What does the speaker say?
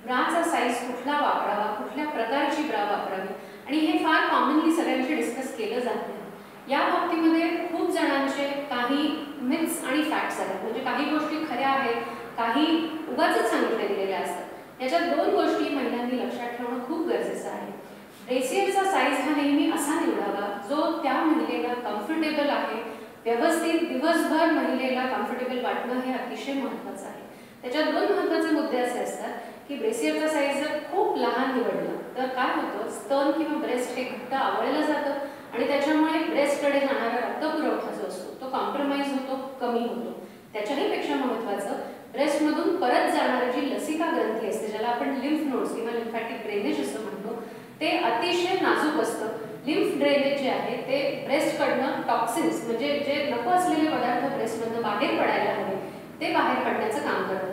ब्राचा size कुठला वापरावा, कुठल्या प्रकारची ब्रा वापरावी, आणि हे फार कॉमनली सगळ्यांशी डिस्कस केलं जात नाही। या बाबतीमध्ये खूप जणांचे काही मिथ्स आणि फॅक्ट्स आहेत, म्हणजे काही गोष्टी खऱ्या आहेत, काही उगाचच सांगितल्या गेलेल्या असतात। याच्यात दोन गोष्टी महिलांनी लक्षात ठेवणं खूप गरजेचं आहे। ब्रेसियरचा साईज हा नेहमी असा निवडावा जो त्या महिलेला कम्फर्टेबल आहे, व्यवस्थित दिवसभर महिलेला कम्फर्टेबल वाटणं हे अतिशय महत्त्वाचं आहे। त्याच्यात दोन महत्त्वाचे मुद्दे असे असतात की ब्रेसियरचा साईज जर खूप लहान निवडला तर काय होतं, स्तन किंवा ब्रेस्ट हे घट्ट आवळलं जातं आणि त्याच्यामुळे ब्रेस्टकडे जाणारा रक्तपुरवठा जो असतो तो कॉम्प्रोमाइज होतो, कमी होतो। त्याच्याही पेक्षा महत्त्वाचं, ब्रेस्टमधून परत जाणारी जी लसिका ग्रंथी असते, ज्याला आपण लिम्फ नोड्स किंवा लिम्फॅटिक ड्रेनेज असं म्हणतो, ते अतिशय नाजूक असतं। लिम्फ ड्रेनेज जे आहे ते ब्रेस्टकडनं टॉक्सिन्स म्हणजे जे नको असलेले पदार्थ ब्रेस्टमधनं बाहेर पडायला हवे ते बाहेर पडण्याचं काम करतात।